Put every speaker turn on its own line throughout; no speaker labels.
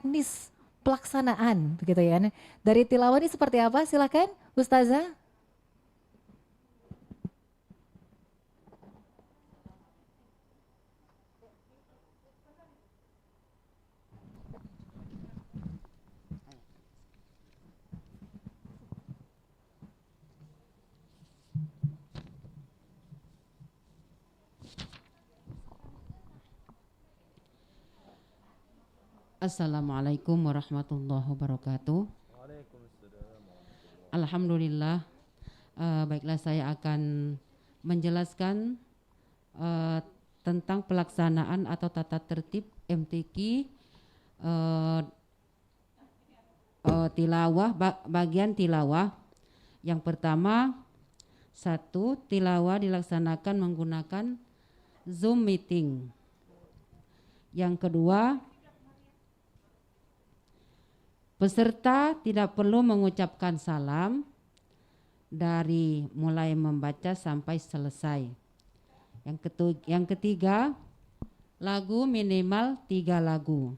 teknis pelaksanaan begitu ya. Dari tilawah ini seperti apa? Silakan Ustazah.
Assalamualaikum warahmatullahi wabarakatuh. Alhamdulillah, baiklah saya akan menjelaskan tentang pelaksanaan atau tata tertib MTQ tilawah, bagian tilawah. Yang pertama, satu, tilawah dilaksanakan menggunakan Zoom meeting. Yang kedua, peserta tidak perlu mengucapkan salam dari mulai membaca sampai selesai. Yang ketiga, lagu minimal 3 lagu.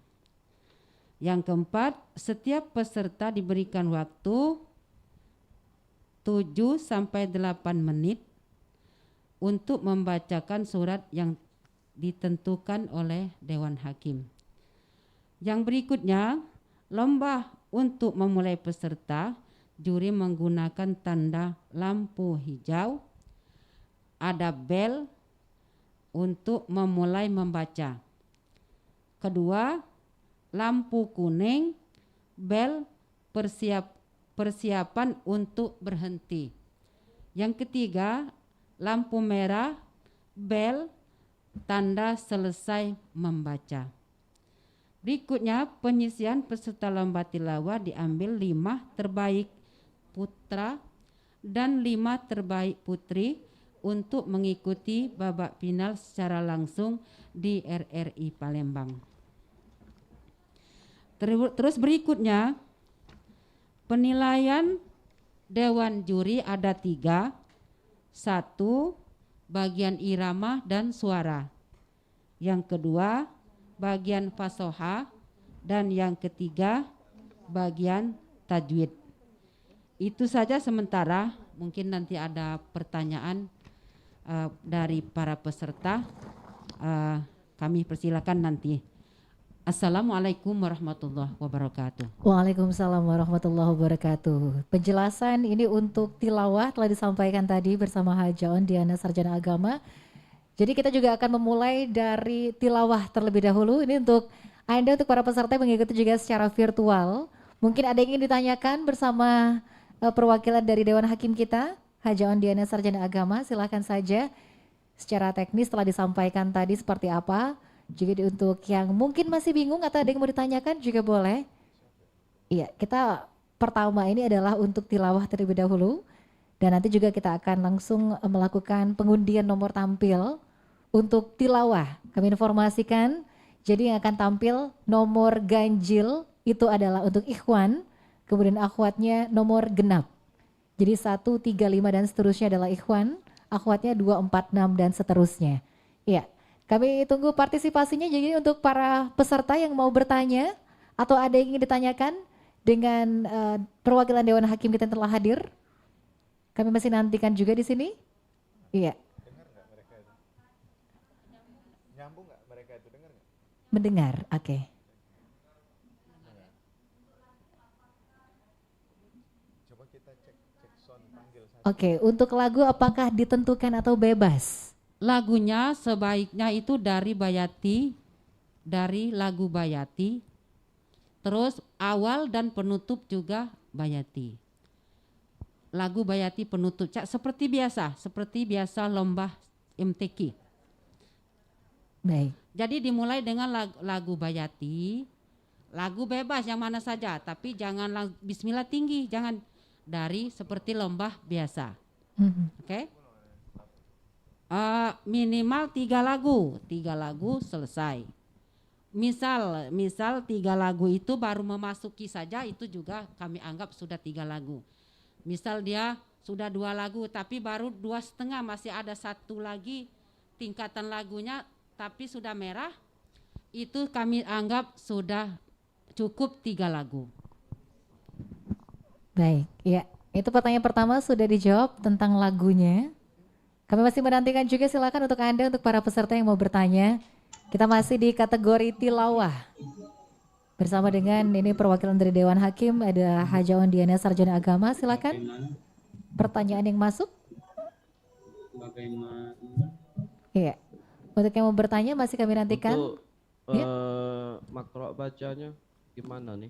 Yang keempat, setiap peserta diberikan waktu 7 sampai 8 menit untuk membacakan surat yang ditentukan oleh Dewan Hakim. Yang berikutnya, lomba untuk memulai peserta, juri menggunakan tanda lampu hijau, ada bel untuk memulai membaca. Kedua, lampu kuning, bel persiapan untuk berhenti. Yang ketiga, lampu merah, bel tanda selesai membaca. Berikutnya, penyisian peserta lomba tilawah diambil 5 terbaik putra dan 5 terbaik putri untuk mengikuti babak final secara langsung di RRI Palembang. Terus berikutnya, penilaian Dewan Juri ada 3. 1, bagian irama dan suara. Yang kedua, bagian fasoha, dan yang ketiga bagian tajwid. Itu saja sementara, mungkin nanti ada pertanyaan dari para peserta, kami persilakan nanti. Assalamualaikum warahmatullahi wabarakatuh.
Waalaikumsalam warahmatullahi wabarakatuh. Penjelasan ini untuk tilawah telah disampaikan tadi bersama Haja Ondiana Sarjana Agama. Jadi kita juga akan memulai dari tilawah terlebih dahulu. Ini untuk Anda, untuk para peserta yang mengikuti juga secara virtual. Mungkin ada yang ingin ditanyakan bersama perwakilan dari Dewan Hakim kita, Haja Ondiana Sarjana Agama. Silakan saja. Secara teknis telah disampaikan tadi seperti apa. Juga untuk yang mungkin masih bingung atau ada yang mau ditanyakan juga boleh. Iya, kita pertama ini adalah untuk tilawah terlebih dahulu. Dan nanti juga kita akan langsung melakukan pengundian nomor tampil untuk tilawah. Kami informasikan, jadi yang akan tampil nomor ganjil itu adalah untuk ikhwan, kemudian akhwatnya nomor genap. Jadi 1, 3, 5 dan seterusnya adalah ikhwan, akhwatnya 2, 4, 6 dan seterusnya. Iya, kami tunggu partisipasinya. Jadi untuk para peserta yang mau bertanya atau ada yang ingin ditanyakan dengan perwakilan Dewan Hakim kita yang telah hadir, kami masih nantikan juga di sini. Iya.
Dengar nggak mereka itu? Nyambung nggak mereka itu, dengar nggak?
Mendengar, oke.
Coba kita cek sound panggil satu.
Oke, untuk lagu apakah ditentukan atau bebas?
Lagunya sebaiknya itu dari Bayati, dari lagu Bayati. Terus awal dan penutup juga Bayati. Lagu Bayati penutup, seperti biasa lomba MTQ.
Baik.
Jadi dimulai dengan lagu Bayati, lagu bebas yang mana saja, tapi jangan bismillah tinggi, jangan, dari seperti lomba biasa. Oke? Minimal 3 lagu selesai. Misal 3 lagu itu baru memasuki saja, itu juga kami anggap sudah 3 lagu. Misal dia sudah 2 lagu tapi baru 2,5, masih ada 1 lagi tingkatan lagunya tapi sudah merah, itu kami anggap sudah cukup 3 lagu.
Baik, ya. Itu pertanyaan pertama sudah dijawab tentang lagunya. Kami masih menantikan juga, silakan untuk Anda, untuk para peserta yang mau bertanya. Kita masih di kategori tilawah. Bersama dengan ini perwakilan dari Dewan Hakim, ada Hajawan Diana Sarjana Agama, silakan. Pertanyaan yang masuk.
Bagaimana?
Iya. Untuk yang mau bertanya masih kami nantikan.
Untuk
Ya.
makro bacanya gimana nih?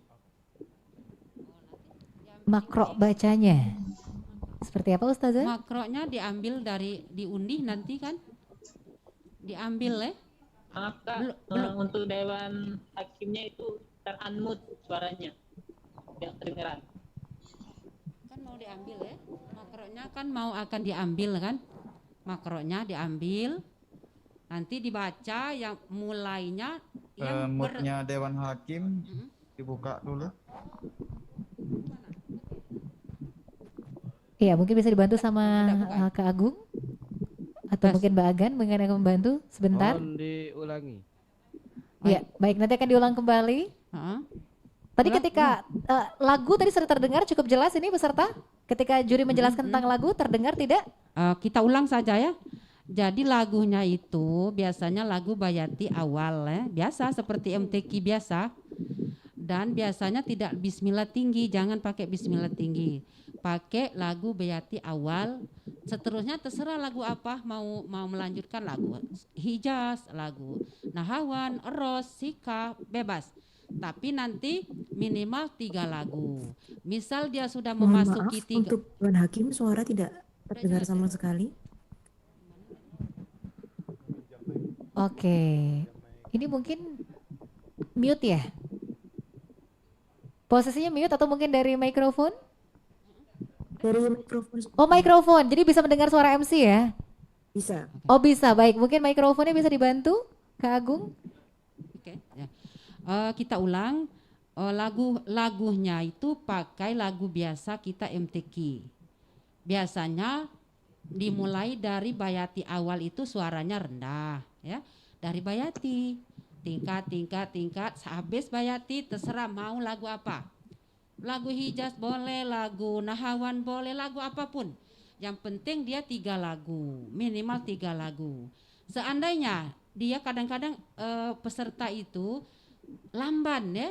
Makro bacanya. Seperti apa Ustazah?
Makronya diambil dari diundi nanti kan? Diambil ya?
Maaf Kak,
Belum.
untuk Dewan Hakimnya itu teranmut suaranya, tidak kedengeran.
Kan mau diambil ya? Makronya kan mau akan diambil kan? Makronya diambil. Nanti dibaca yang mulainya yang
Moodnya Dewan Hakim dibuka dulu.
Iya, mungkin bisa dibantu sama Kak Agung atau
Tes.
mungkin Mbak Agan, mungkin akan membantu sebentar.
Mohon diulangi.
Iya, baik, nanti akan diulang kembali.
Heeh.
Tadi
Ulang,
ketika lagu tadi sudah terdengar cukup jelas ini peserta? Ketika juri menjelaskan tentang lagu terdengar tidak?
Kita ulang saja ya. Jadi lagunya itu biasanya lagu Bayati awal ya, biasa seperti MTQ biasa. Dan biasanya tidak bismillah tinggi, jangan pakai bismillah tinggi. Pakai lagu Bayati awal, seterusnya terserah lagu apa, mau melanjutkan lagu Hijaz, lagu Nahawan, Eros, Sika, bebas. Tapi nanti minimal 3 lagu. Misal dia sudah
Mohon
memasuki
maaf,
3.
untuk Dewan Hakim suara tidak terdengar sama sekali.
Oke. Ini mungkin mute ya? Posisinya mute atau mungkin dari mikrofon?
Dari mikrofon
Oh, mikrofon. Jadi bisa mendengar suara MC ya?
bisa.
Oh, bisa. Baik, mungkin mikrofonnya bisa dibantu Kak Agung?
Oke, ya. Kita ulang. Lagunya itu pakai lagu biasa kita MTQ. Biasanya dimulai dari Bayati awal itu suaranya rendah, ya. Dari Bayati, tingkat, habis Bayati terserah mau lagu apa. Lagu Hijaz boleh, lagu Nahawan boleh, lagu apapun. Yang penting dia 3 lagu, minimal 3 lagu. Seandainya dia kadang-kadang peserta itu lamban ya,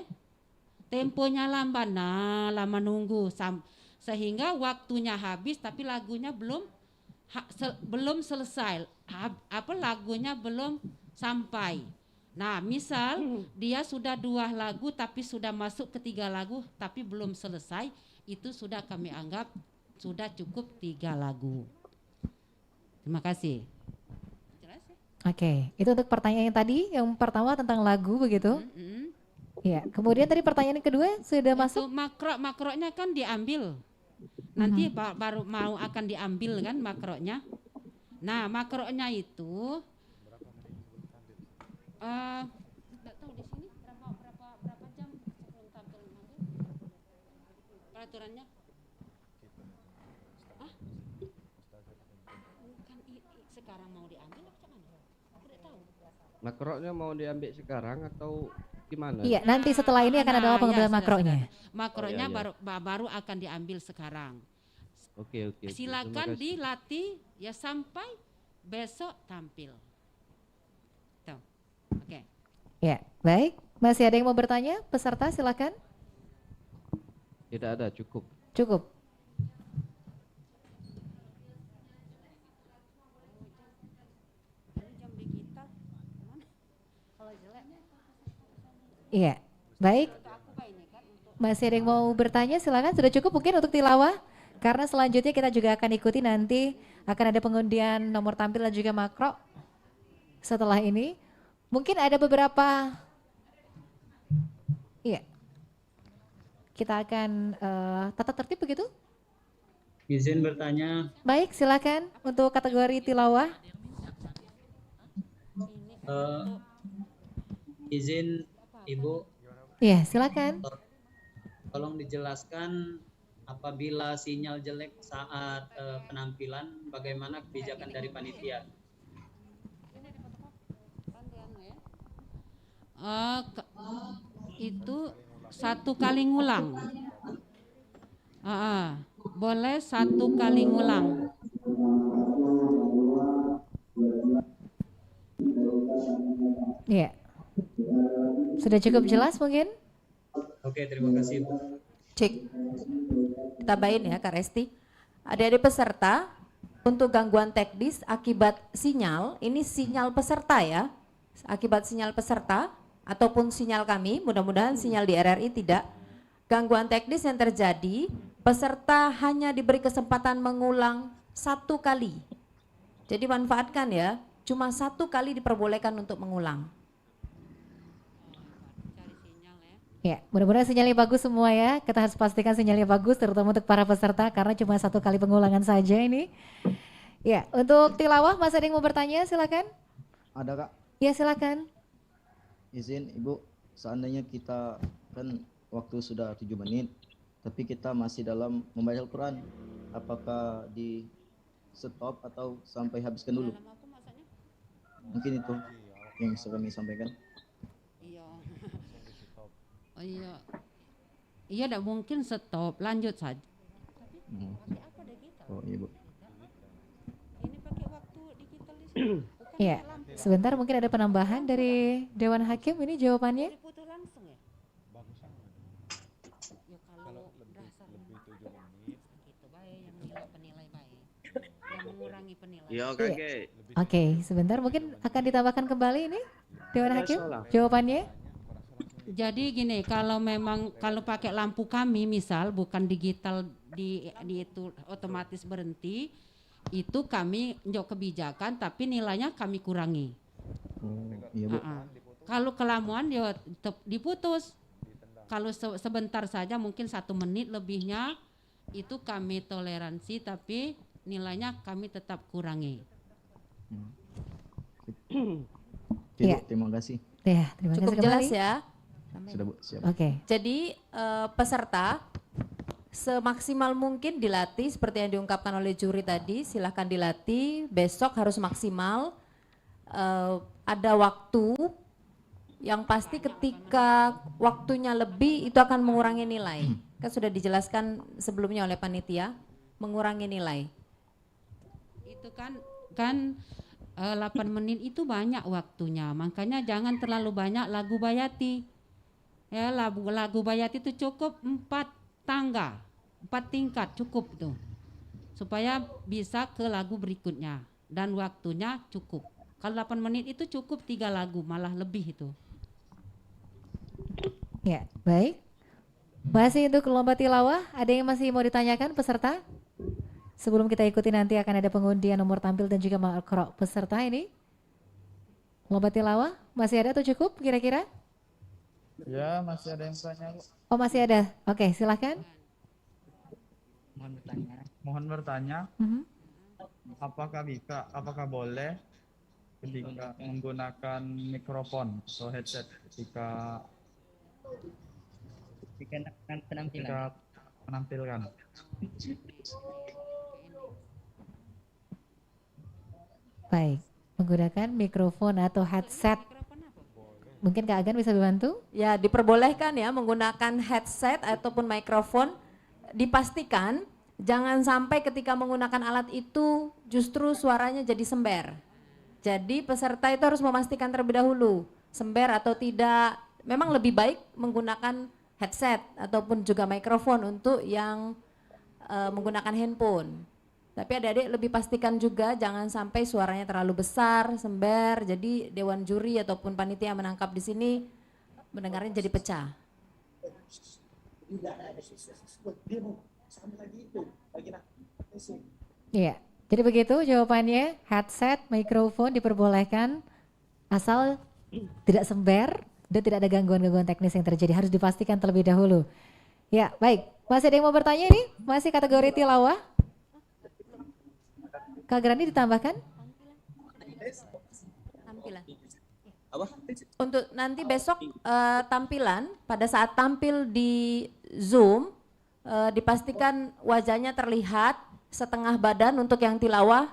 temponya lamban, nah lama nunggu sehingga waktunya habis tapi lagunya belum selesai, lagunya belum sampai. Nah misal dia sudah 2 lagu tapi sudah masuk ke 3 lagu tapi belum selesai, itu sudah kami anggap sudah cukup 3 lagu. Terima kasih.
Oke, itu untuk pertanyaan yang tadi, yang pertama tentang lagu begitu. Ya, kemudian tadi pertanyaan yang kedua sudah masuk.
Makronya kan diambil. Nanti baru mau akan diambil kan makronya. Nah, makronya itu tidak tahu di sini berapa jam sebelum tampil nanti peraturannya. Sekarang mau diambil apa mana? Aku tidak tahu.
Makronya mau diambil sekarang atau gimana?
Iya, nanti setelah ini akan ada pengambilan
sudah,
makronya.
sudah. Makronya
Oh, iya.
baru akan diambil sekarang.
Oke.
Silakan
Terima kasih.
dilatih ya sampai besok tampil. Tuh. Oke.
Ya, baik. Masih ada yang mau bertanya? Peserta silakan.
Tidak ada, cukup.
Cukup. Iya, baik. Masih ada yang mau bertanya? Silakan. Sudah cukup mungkin untuk tilawah? Karena selanjutnya kita juga akan ikuti nanti akan ada pengundian nomor tampil dan juga makro. Setelah ini mungkin ada beberapa. Iya. Kita akan tata tertib begitu?
Izin bertanya,
Baik, silakan untuk kategori tilawah.
izin Ibu,
Iya, silakan.
tolong dijelaskan apabila sinyal jelek saat penampilan, bagaimana kebijakan dari panitia?
Itu satu kali ngulang. Boleh satu kali ngulang.
Iya. Sudah cukup jelas mungkin?
Oke, terima kasih Bu.
Cek. Tambahin ya Kak Resti. Adik-adik peserta, untuk gangguan teknis akibat sinyal, ini sinyal peserta ya. Akibat sinyal peserta ataupun sinyal kami, mudah-mudahan sinyal di RRI tidak. Gangguan teknis yang terjadi, peserta hanya diberi kesempatan mengulang satu kali. Jadi manfaatkan ya, cuma satu kali diperbolehkan untuk mengulang.
Ya, mudah-mudahan sinyalnya bagus semua ya. Kita harus pastikan sinyalnya bagus, terutama untuk para peserta karena cuma satu kali pengulangan saja ini. Ya, untuk tilawah masih ada yang mau bertanya? Silakan.
Ada Kak,
Ya, silakan.
izin Ibu, seandainya kita kan waktu sudah 7 menit, tapi kita masih dalam membaca Al-Quran, apakah di stop atau sampai habiskan dulu? Mungkin itu yang bisa kami sampaikan.
Iya. Oh iya. Iya, tidak mungkin stop, lanjut saja.
Oh iya Bu.
Ini pakai waktu digital di sini.
Ya, sebentar mungkin ada penambahan dari Dewan Hakim ini jawabannya.
Diputus langsung ya? Ya kalau dasar
lebih 7 menit.
gitu baik, yang penilai baik. Yang mengurangi penilaian.
Iya,
Iya.
Kakek.
Oke, sebentar mungkin akan ditambahkan kembali ini Dewan Hakim jawabannya.
Jadi gini, kalau memang kalau pakai lampu kami misal bukan digital di itu otomatis berhenti, itu kami njok kebijakan tapi nilainya kami kurangi.
Oh iya Bu.
Kalau kelamaan ya tetap diputus. Kalau sebentar saja mungkin 1 menit lebihnya itu kami toleransi tapi nilainya kami tetap kurangi.
Oke,
Iya.
Bu, terima kasih.
Ya, terima
Cukup
kasih
jelas
kembali.
ya.
Sudah Bu, siap.
Oke.
Jadi peserta semaksimal mungkin dilatih seperti yang diungkapkan oleh juri tadi, silahkan dilatih, besok harus maksimal. Ada waktu, yang pasti ketika waktunya lebih itu akan mengurangi nilai. Kan sudah dijelaskan sebelumnya oleh panitia, mengurangi nilai.
Itu kan 8 menit itu banyak waktunya, makanya jangan terlalu banyak lagu Bayati. Ya, lagu Bayati itu cukup 4 tangga, 4 tingkat cukup tuh, supaya bisa ke lagu berikutnya dan waktunya cukup. Kalau 8 menit itu cukup 3 lagu, malah lebih itu.
Ya, baik. Masih untuk lomba tilawah, ada yang masih mau ditanyakan peserta? Sebelum kita ikuti nanti akan ada pengundian nomor tampil dan juga makro peserta ini. Lomba tilawah masih ada atau cukup kira-kira?
Ya, masih ada yang tanya Bu.
Oh masih ada. Oke, silahkan.
Mohon bertanya,
Mhm.
apakah boleh ketika menggunakan mikrofon atau headset ketika menampilkan?
Baik, menggunakan mikrofon atau headset. Mungkin Kak Agan bisa dibantu?
Ya, diperbolehkan ya menggunakan headset ataupun mikrofon. Dipastikan jangan sampai ketika menggunakan alat itu justru suaranya jadi sember. Jadi peserta itu harus memastikan terlebih dahulu sember atau tidak. Memang lebih baik menggunakan headset ataupun juga mikrofon untuk yang menggunakan handphone. Tapi adik-adik lebih pastikan juga jangan sampai suaranya terlalu besar, sember. Jadi dewan juri ataupun panitia yang menangkap di sini mendengarnya jadi pecah.
Iya. Jadi begitu jawabannya, headset, mikrofon diperbolehkan asal tidak sember dan tidak ada gangguan-gangguan teknis yang terjadi. Harus dipastikan terlebih dahulu. Ya, baik. Masih ada yang mau bertanya nih? Masih kategori tilawah? Kak Grani ditambahkan?
Tampilan. Untuk nanti besok tampilan, pada saat tampil di Zoom, dipastikan wajahnya terlihat setengah badan untuk yang tilawah,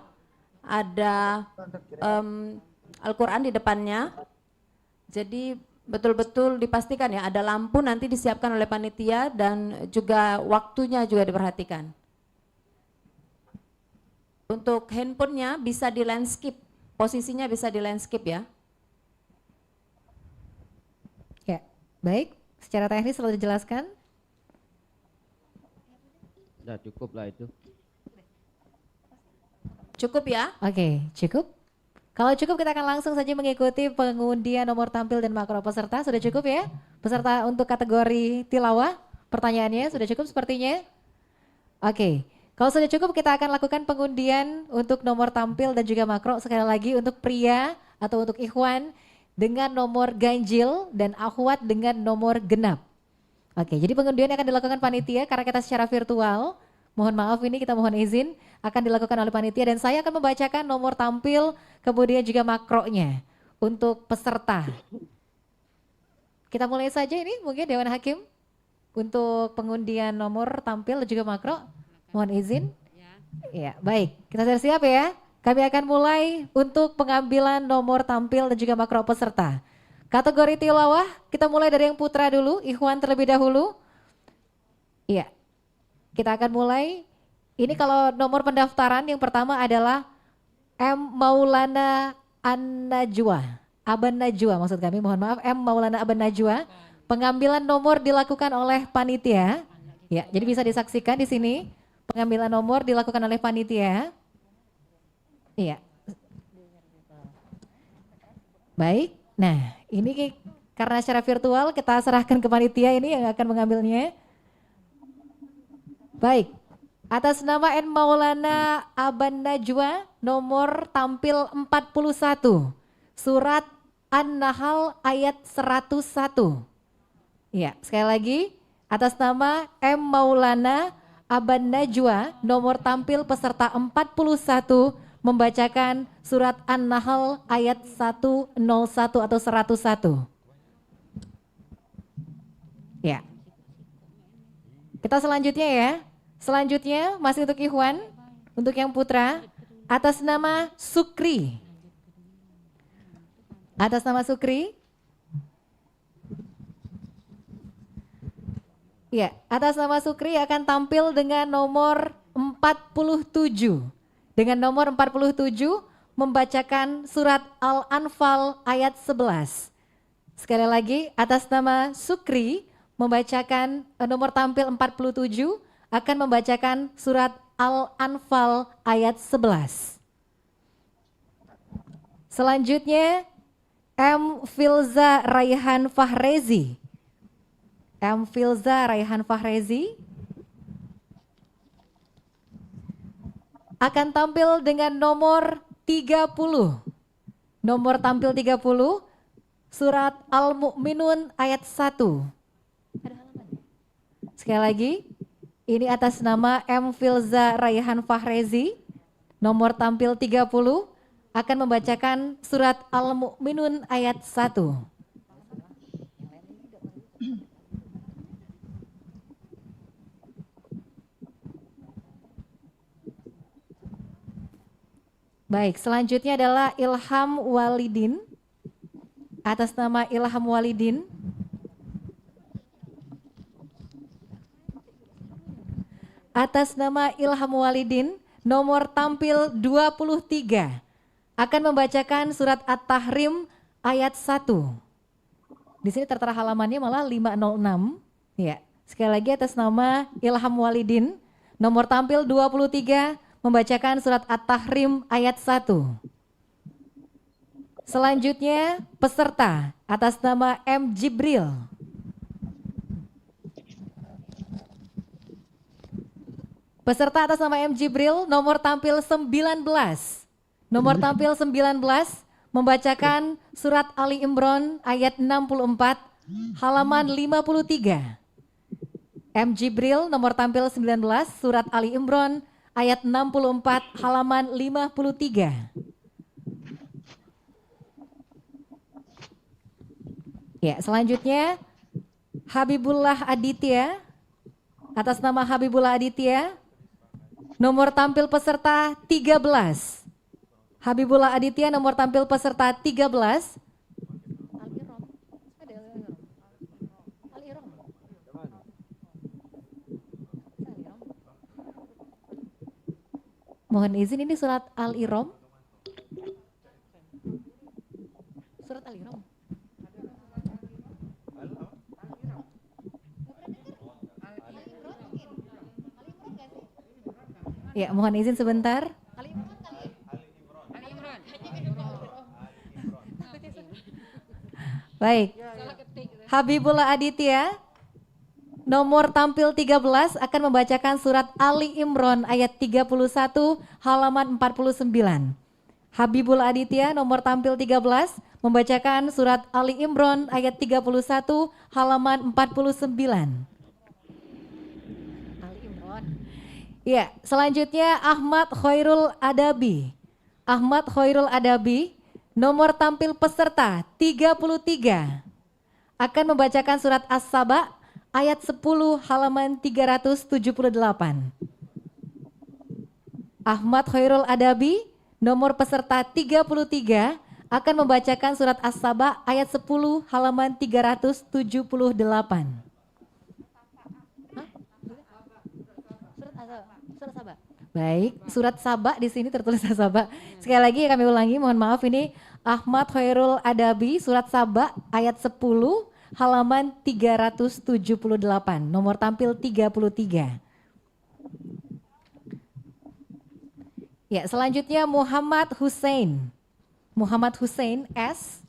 ada Al-Quran di depannya. Jadi betul-betul dipastikan ya, ada lampu nanti disiapkan oleh panitia dan juga waktunya juga diperhatikan. Untuk handphonenya bisa di landscape, posisinya bisa di landscape ya.
Ya, baik. Secara teknis sudah dijelaskan.
Sudah cukup lah itu.
Cukup ya?
Oke, cukup. Kalau cukup kita akan langsung saja mengikuti pengundian nomor tampil dan makro peserta. Sudah cukup ya? Peserta untuk kategori tilawah, pertanyaannya sudah cukup sepertinya? Oke, kalau sudah cukup kita akan lakukan pengundian untuk nomor tampil dan juga makro. Sekali lagi untuk pria atau untuk ikhwan dengan nomor ganjil dan akhwat dengan nomor genap. Oke, jadi pengundian akan dilakukan panitia karena kita secara virtual. Mohon maaf ini kita mohon izin akan dilakukan oleh panitia dan saya akan membacakan nomor tampil kemudian juga makronya untuk peserta. Kita mulai saja ini mungkin Dewan Hakim untuk pengundian nomor tampil dan juga makro. Mohon izin. Ya, baik. Kita sudah siap ya. Kami akan mulai untuk pengambilan nomor tampil dan juga makro peserta. Kategori tilawah kita mulai dari yang putra dulu, ikhwan terlebih dahulu. Iya. Kita akan mulai, ini kalau nomor pendaftaran yang pertama adalah M. Maulana An-Najwa, Aban Najwa maksud kami, mohon maaf, M. Maulana Aban Najwa. Pengambilan nomor dilakukan oleh panitia, ya, jadi bisa disaksikan di sini, pengambilan nomor dilakukan oleh panitia. Iya. Baik, nah ini karena secara virtual kita serahkan ke panitia ini yang akan mengambilnya. Baik, atas nama N. Maulana Aban Najwa, nomor tampil 41, surat An-Nahl ayat 101. Ya, sekali lagi, atas nama M. Maulana Aban Najwa, nomor tampil peserta 41, membacakan surat An-Nahl ayat 101 atau 101. Ya. Kita selanjutnya ya. Selanjutnya masih untuk ikhwan, untuk yang putra, atas nama Sukri. Atas nama Sukri. Ya, atas nama Sukri akan tampil dengan nomor 47. Dengan nomor 47 membacakan surat Al-Anfal ayat 11. Sekali lagi, atas nama Sukri membacakan nomor tampil 47 akan membacakan surat Al-Anfal ayat 11. Selanjutnya M. Filza Raihan Fahrezi. M. Filza Raihan Fahrezi akan tampil dengan nomor 30. Nomor tampil 30 surat Al-Mu'minun ayat 1. Sekali lagi, ini atas nama M. Filza Raihan Fahrezi, nomor tampil 30, akan membacakan surat Al-Mu'minun ayat 1. Baik, selanjutnya adalah Ilham Walidin, atas nama Ilham Walidin. Atas nama Ilham Walidin, nomor tampil 23, akan membacakan surat At-Tahrim ayat 1. Di sini tertera halamannya malah 506. Ya, sekali lagi atas nama Ilham Walidin, nomor tampil 23, membacakan surat At-Tahrim ayat 1. Selanjutnya peserta atas nama M. Jibril. Peserta atas nama M. Jibril, nomor tampil 19. Nomor tampil 19 membacakan surat Ali Imran ayat 64, halaman 53. M. Jibril, nomor tampil 19, surat Ali Imran ayat 64, halaman 53. Ya, selanjutnya Habibullah Aditya, atas nama Habibullah Aditya, nomor tampil peserta 13. Habibullah Aditya nomor tampil peserta 13. Mohon izin, ini surat Al-Imran. Surat Al-Imran. Ya, mohon izin sebentar. Baik. Habibullah Aditya, nomor tampil 13 akan membacakan surat Ali Imran ayat 31 halaman 49. Habibullah Aditya, nomor tampil 13, membacakan surat Ali Imran ayat 31 halaman 49. Ali Imran. Ya, selanjutnya Ahmad Khairul Adabi. Ahmad Khairul Adabi, nomor tampil peserta 33, akan membacakan surat As-Saba ayat 10 halaman 378. Ahmad Khairul Adabi, nomor peserta 33, akan membacakan surat As-Saba ayat 10 halaman 378. Surat Saba. Baik, surat Saba di sini tertulis Saba. Sekali lagi kami ulangi, mohon maaf, ini Ahmad Khairul Adabi, surat Saba ayat 10 halaman 378, nomor tampil 33. Ya, selanjutnya Muhammad Hussein. Muhammad Hussein S,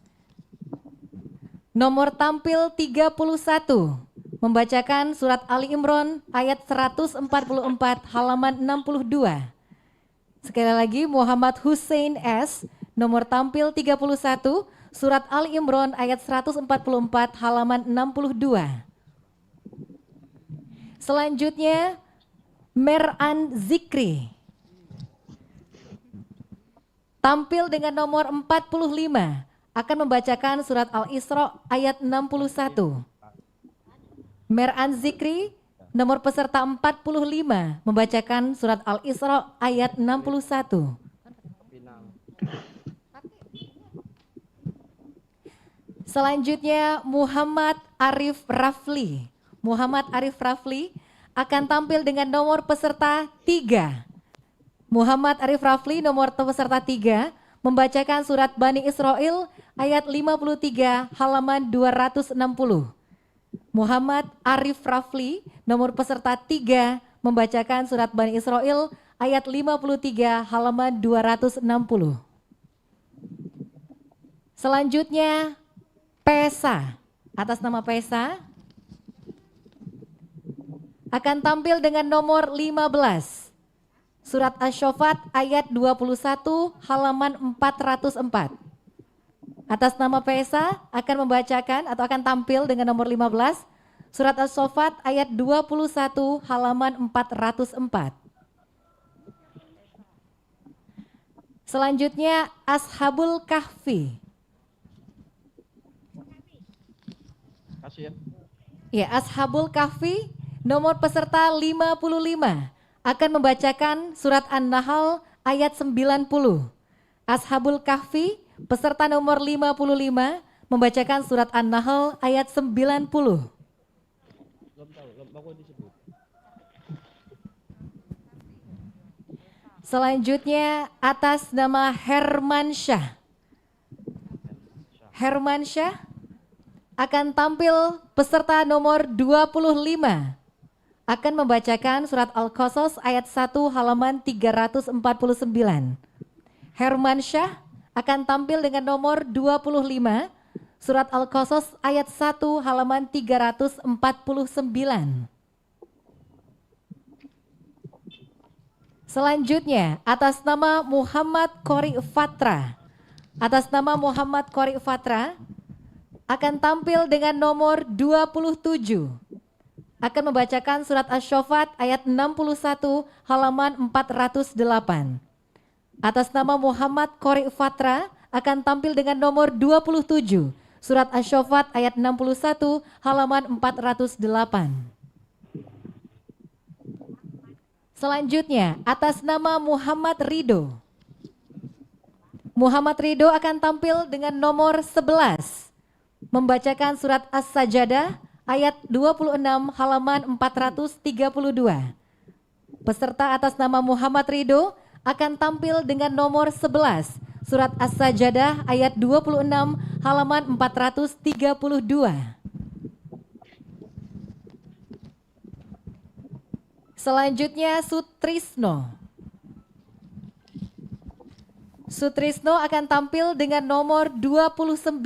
nomor tampil 31, membacakan surat Ali Imran ayat 144 halaman 62. Sekali lagi Muhammad Hussein S, nomor tampil 31, surat Ali Imran ayat 144 halaman 62. Selanjutnya Meran Zikri, tampil dengan nomor 45, akan membacakan surat Al-Isra ayat 61. Meran Zikri, nomor peserta 45, membacakan surat Al-Isra ayat 61. Selanjutnya Muhammad Arif Rafli. Muhammad Arif Rafli akan tampil dengan nomor peserta 3. Muhammad Arif Rafli, nomor peserta 3, membacakan surat Bani Israel ayat 53 halaman 260. Muhammad Arif Rafli, nomor peserta 3, membacakan surat Bani Israel ayat 53 halaman 260. Selanjutnya Pesa, atas nama Pesa, akan tampil dengan nomor 15. Surat Asy-Syafat ayat 21 halaman 404. Atas nama Pesa akan membacakan atau akan tampil dengan nomor 15. Surat Asy-Syafat ayat 21 halaman 404. Selanjutnya Ashabul Kahfi.
Kasih ya.
Ya, Ashabul Kahfi, nomor peserta 55, akan membacakan surat An-Nahl ayat 90. Ashabul Kahfi, peserta nomor 55, membacakan surat An-Nahl ayat 90. Selanjutnya atas nama Hermansyah. Hermansyah akan tampil peserta nomor 25, akan membacakan surat Al-Qasas ayat 1 halaman 349. Hermansyah akan tampil dengan nomor 25, surat Al-Qasas ayat 1 halaman 349. Selanjutnya atas nama Muhammad Qori Fatra. Atas nama Muhammad Qori Fatra akan tampil dengan nomor 27. Akan membacakan surat Asy-Syafat ayat 61 halaman 408. Atas nama Muhammad Qori Fatra akan tampil dengan nomor 27. Surat Asy-Syafat ayat 61 halaman 408. Selanjutnya atas nama Muhammad Ridho. Muhammad Ridho akan tampil dengan nomor 11. Membacakan surat As-Sajadah ayat 26 halaman 432. Peserta atas nama Muhammad Ridho akan tampil dengan nomor 11, surat As-Sajadah ayat 26 halaman 432. Selanjutnya Sutrisno. Sutrisno akan tampil dengan nomor 29,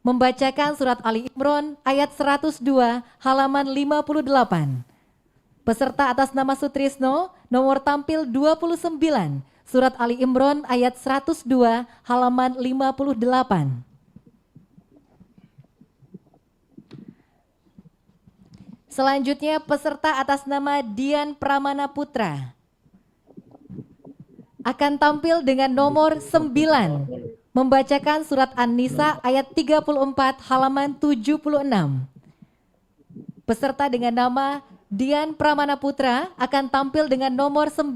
membacakan surat Ali Imran ayat 102 halaman 58. Peserta atas nama Sutrisno, nomor tampil 29, surat Ali Imran ayat 102 halaman 58. Selanjutnya peserta atas nama Dian Pramana Putra akan tampil dengan nomor 9, membacakan surat An-Nisa ayat 34 halaman 76. Peserta dengan nama Dian Pramana Putra akan tampil dengan nomor 9,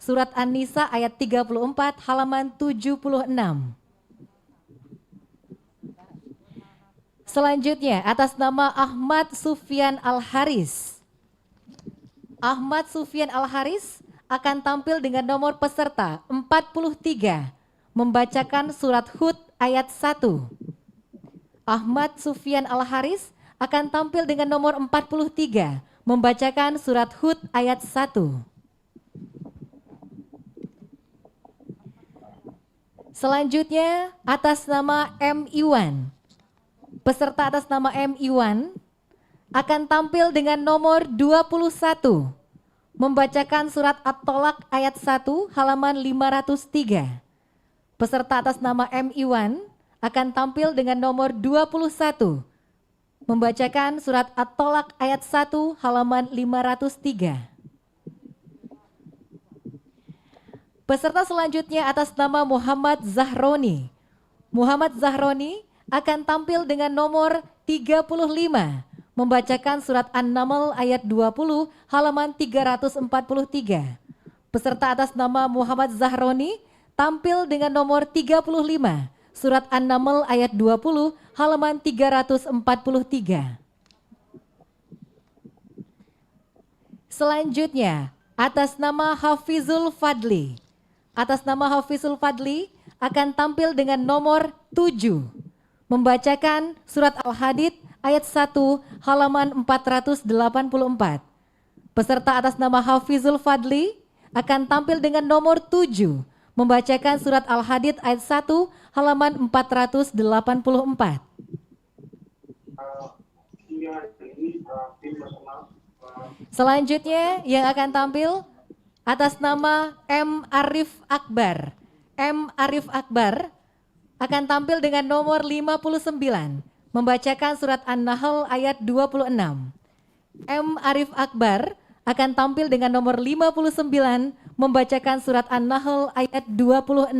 surat An-Nisa ayat 34 halaman 76. Selanjutnya atas nama Ahmad Sufyan Al-Haris. Ahmad Sufyan Al-Haris akan tampil dengan nomor peserta 43, membacakan surat Hud ayat 1. Ahmad Sufyan Al-Haris akan tampil dengan nomor 43, membacakan surat Hud ayat 1. Selanjutnya atas nama M. Iwan. Peserta atas nama M. Iwan akan tampil dengan nomor 21, membacakan surat At-Tolak ayat 1 halaman 503. Peserta atas nama M. Iwan akan tampil dengan nomor 21, membacakan surat At-Tolak ayat 1 halaman 503. Peserta selanjutnya atas nama Muhammad Zahroni. Muhammad Zahroni akan tampil dengan nomor 35, membacakan surat An-Naml ayat 20 halaman 343. Peserta atas nama Muhammad Zahroni tampil dengan nomor 35, surat An-Naml ayat 20 halaman 343. Selanjutnya atas nama Hafizul Fadli. Atas nama Hafizul Fadli akan tampil dengan nomor 7, membacakan surat Al-Hadid ayat 1 halaman 484. Peserta atas nama Hafizul Fadli akan tampil dengan nomor 7, membacakan surat Al-Hadid ayat 1 halaman 484. Selanjutnya yang akan tampil atas nama M. Arif Akbar. M. Arif Akbar akan tampil dengan nomor 59, membacakan surat An-Nahl ayat 26. M. Arif Akbar akan tampil dengan nomor 59, membacakan surat An-Nahl ayat 26.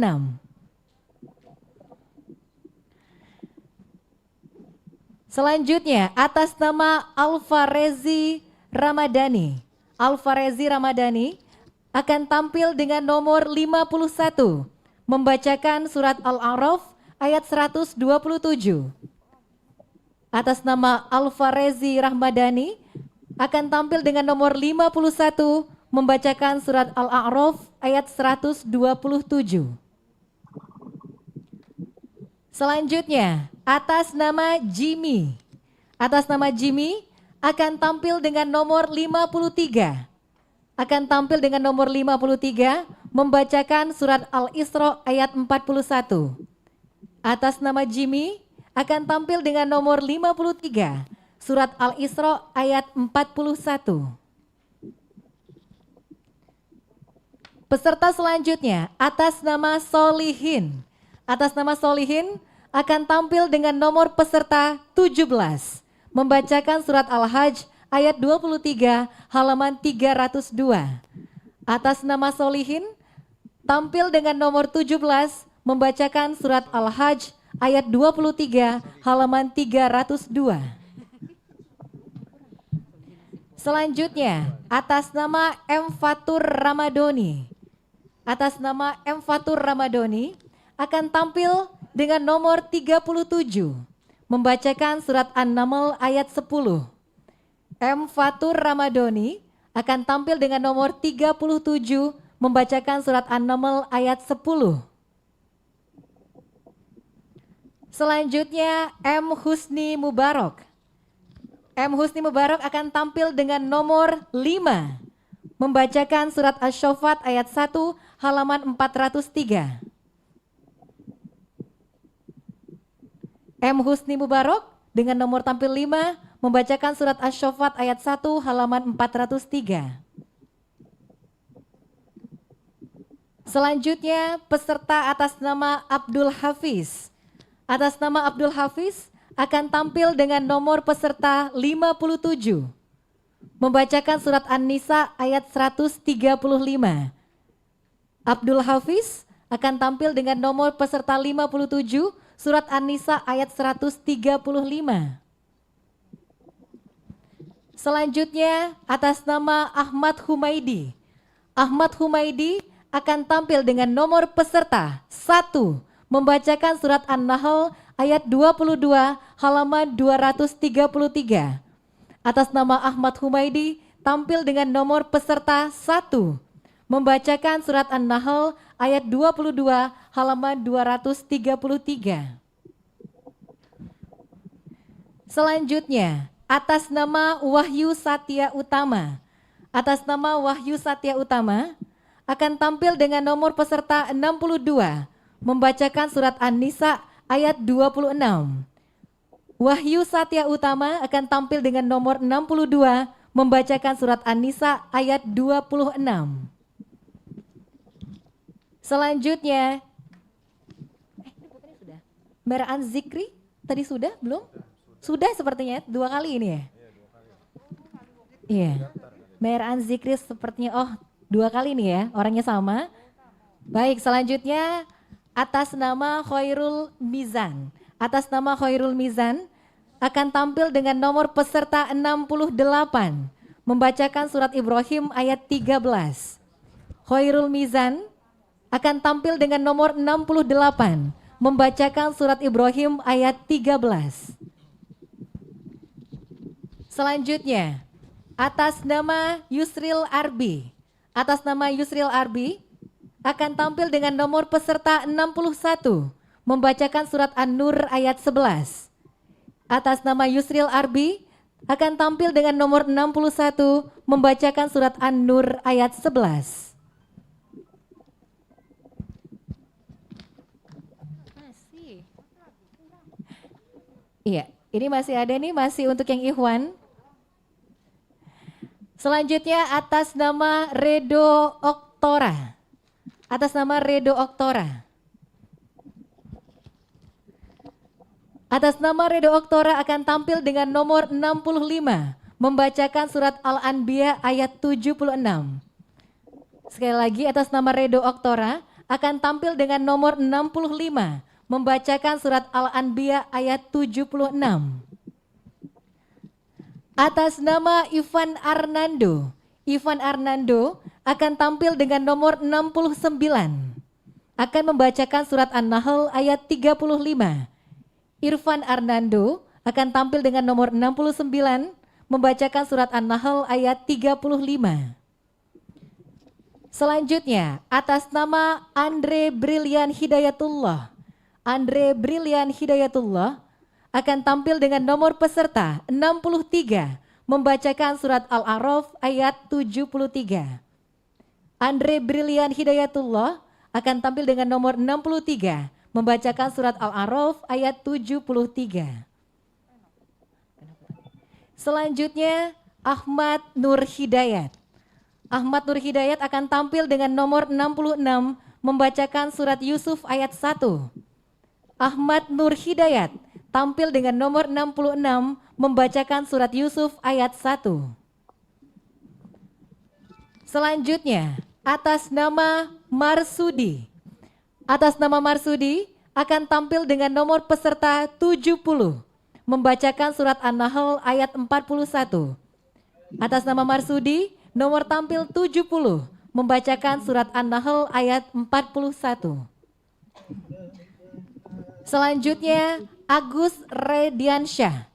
Selanjutnya atas nama Alfarezi Ramadhani. Alfarezi Ramadhani akan tampil dengan nomor 51, membacakan surat Al-A'raf ayat 127. Atas nama Alfarezi Ramadhani akan tampil dengan nomor 51, membacakan surat Al-A'raf ayat 127. Selanjutnya atas nama Jimmy. Atas nama Jimmy akan tampil dengan nomor 53. Akan tampil dengan nomor 53, membacakan surat Al-Isra ayat 41. Atas nama Jimmy akan tampil dengan nomor 53, surat Al-Isra ayat 41. Peserta selanjutnya atas nama Solihin. Atas nama Solihin akan tampil dengan nomor peserta 17, membacakan surat Al-Hajj ayat 23 halaman 302. Atas nama Solihin tampil dengan nomor 17, membacakan surat Al-Hajj ayat 23 halaman 302. Selanjutnya atas nama M. Fatur Ramadhani. Atas nama M. Fatur Ramadhani akan tampil dengan nomor 37, membacakan surat An-Naml ayat 10. M. Fatur Ramadhani akan tampil dengan nomor 37, membacakan surat An-Naml ayat 10. Selanjutnya M. Husni Mubarak. M. Husni Mubarak akan tampil dengan nomor 5, membacakan surat Asy-Syaffat ayat 1 halaman 403. M. Husni Mubarak dengan nomor tampil 5 membacakan surat Asy-Syaffat ayat 1 halaman 403. Selanjutnya peserta atas nama Abdul Hafiz. Atas nama Abdul Hafiz akan tampil dengan nomor peserta 57. Membacakan surat An-Nisa ayat 135. Abdul Hafiz akan tampil dengan nomor peserta 57 surat An-Nisa ayat 135. Selanjutnya atas nama Ahmad Humaidi. Ahmad Humaidi akan tampil dengan nomor peserta 1, membacakan surat An-Nahl ayat 22 halaman 233. Atas nama Ahmad Humaidi tampil dengan nomor peserta 1, membacakan surat An-Nahl ayat 22 halaman 233. Selanjutnya atas nama Wahyu Satya Utama. Atas nama Wahyu Satya Utama akan tampil dengan nomor peserta 62, membacakan surat An-Nisa ayat 26. Wahyu Satya Utama akan tampil dengan nomor 62, membacakan surat An-Nisa ayat 26. Selanjutnya, Mer'an Zikri, tadi sudah belum? Sudah sepertinya, 2 kali ini ya? Iya, Mer'an Zikri sepertinya, 2 kali nih ya, orangnya sama. Baik, selanjutnya atas nama Khairul Mizan. Atas nama Khairul Mizan akan tampil dengan nomor peserta 68, membacakan surat Ibrahim ayat 13. Khairul Mizan akan tampil dengan nomor 68, membacakan surat Ibrahim ayat 13. Selanjutnya, atas nama Yusril Arbi. Atas nama Yusril Arbi akan tampil dengan nomor peserta 61, membacakan surat An-Nur ayat 11. Atas nama Yusril Arbi akan tampil dengan nomor 61, membacakan surat An-Nur ayat 11. Iya, ini masih ada nih, masih untuk yang Ikhwan. Selanjutnya atas nama Redo Oktora. Atas nama Redo Oktora. Atas nama Redo Oktora akan tampil dengan nomor 65, membacakan surat Al-Anbiya ayat 76. Sekali lagi atas nama Redo Oktora akan tampil dengan nomor 65, membacakan surat Al-Anbiya ayat 76. Atas nama Ivan Arnando. Ivan Arnando akan tampil dengan nomor 69. Akan membacakan surat An-Nahl ayat 35. Irfan Arnando akan tampil dengan nomor 69, membacakan surat An-Nahl ayat 35. Selanjutnya, atas nama Andre Brilian Hidayatullah. Andre Brilian Hidayatullah akan tampil dengan nomor peserta 63, membacakan surat Al-A'raf ayat 73. Andre Brilian Hidayatullah akan tampil dengan nomor 63, membacakan surat Al-A'raf ayat 73. Selanjutnya Ahmad Nur Hidayat. Ahmad Nur Hidayat akan tampil dengan nomor 66, membacakan surat Yusuf ayat 1. Ahmad Nur Hidayat tampil dengan nomor 66, membacakan surat Yusuf ayat 1. Selanjutnya, atas nama Marsudi. Atas nama Marsudi akan tampil dengan nomor peserta 70, membacakan surat An-Nahl ayat 41. Atas nama Marsudi, nomor tampil 70, membacakan surat An-Nahl ayat 41. Selanjutnya, Agus Rediansyah.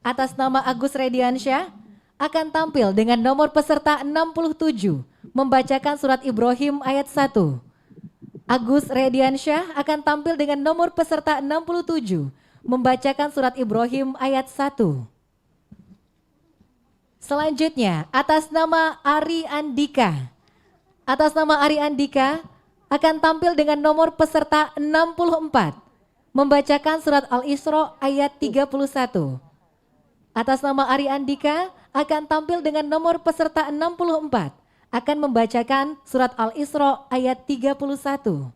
Atas nama Agus Rediansyah akan tampil dengan nomor peserta 67, membacakan surat Ibrahim ayat 1. Agus Rediansyah akan tampil dengan nomor peserta 67, membacakan surat Ibrahim ayat 1. Selanjutnya, atas nama Ari Andika. Atas nama Ari Andika akan tampil dengan nomor peserta 64, membacakan surat Al-Isra ayat 31. Atas nama Ari Andika akan tampil dengan nomor peserta 64, akan membacakan surat Al-Isra ayat 31.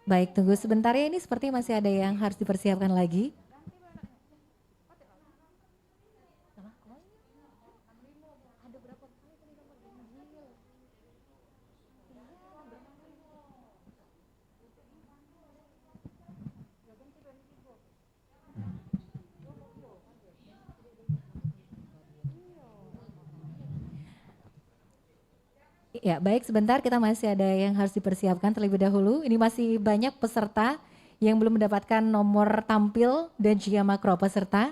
Baik, tunggu sebentar ya, ini seperti masih ada yang harus dipersiapkan lagi. Ya, baik, sebentar, kita masih ada yang harus dipersiapkan terlebih dahulu. Ini masih banyak peserta yang belum mendapatkan nomor tampil dan juga makro peserta.